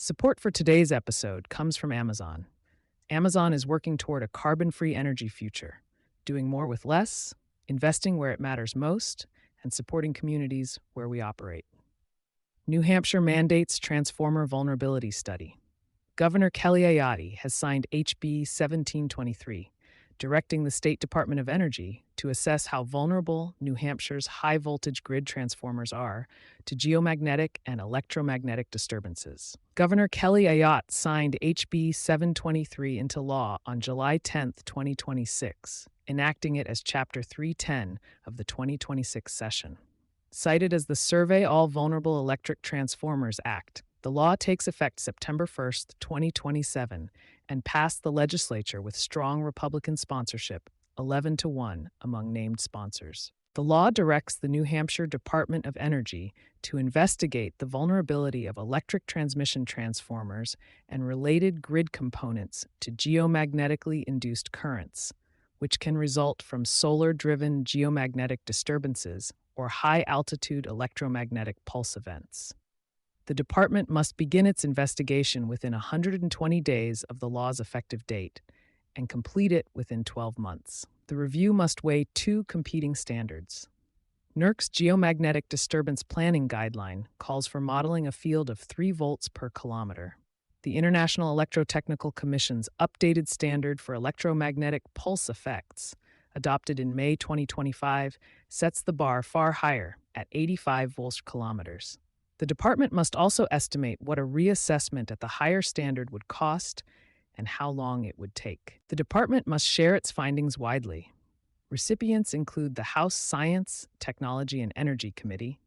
Support for today's episode comes from Amazon. Amazon is working toward a carbon-free energy future, doing more with less, investing where it matters most, and supporting communities where we operate. New Hampshire mandates transformer vulnerability study. Governor Kelly Ayotte has signed HB 1723, directing the State Department of Energy to assess how vulnerable New Hampshire's high-voltage grid transformers are to geomagnetic and electromagnetic disturbances. Governor Kelly Ayotte signed HB 723 into law on July 10, 2026, enacting it as Chapter 310 of the 2026 session. Cited as the Survey All Vulnerable Electric Transformers Act, the law takes effect September 1, 2027, and passed the legislature with strong Republican sponsorship, 11-1 among named sponsors. The law directs the New Hampshire Department of Energy to investigate the vulnerability of electric transmission transformers and related grid components to geomagnetically induced currents, which can result from solar-driven geomagnetic disturbances or high-altitude electromagnetic pulse events. The department must begin its investigation within 120 days of the law's effective date and complete it within 12 months. The review must weigh two competing standards. NERC's Geomagnetic Disturbance Planning Guideline calls for modeling a field of 3 volts per kilometer. The International Electrotechnical Commission's updated standard for electromagnetic pulse effects, adopted in May 2025, sets the bar far higher at 85 volts kilometers. The department must also estimate what a reassessment at the higher standard would cost and how long it would take. The department must share its findings widely. Recipients include the House Science, Technology, and Energy Committee,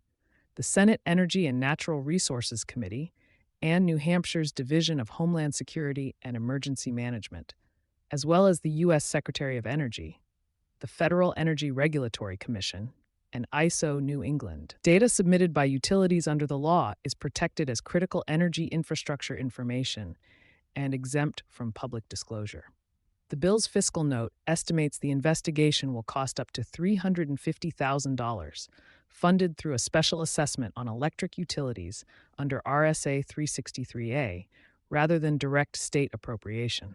the Senate Energy and Natural Resources Committee, and New Hampshire's Division of Homeland Security and Emergency Management, as well as the U.S. Secretary of Energy, the Federal Energy Regulatory Commission, and ISO New England. Data submitted by utilities under the law is protected as critical energy infrastructure information and exempt from public disclosure. The bill's fiscal note estimates the investigation will cost up to $350,000, funded through a special assessment on electric utilities under RSA 363A, rather than direct state appropriation.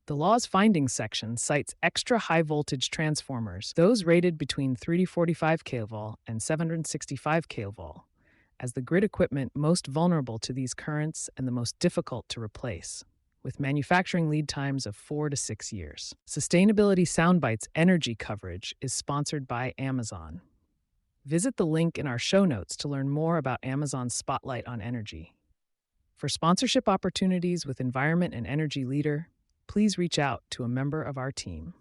The law's findings section cites extra high-voltage transformers, those rated between 345 kV and 765 kV, as the grid equipment most vulnerable to these currents and the most difficult to replace, with manufacturing lead times of 4 to 6 years. Sustainability Soundbites energy coverage is sponsored by Amazon. Visit the link in our show notes to learn more about Amazon's Spotlight on Energy. For sponsorship opportunities with Environment and Energy Leader, please reach out to a member of our team.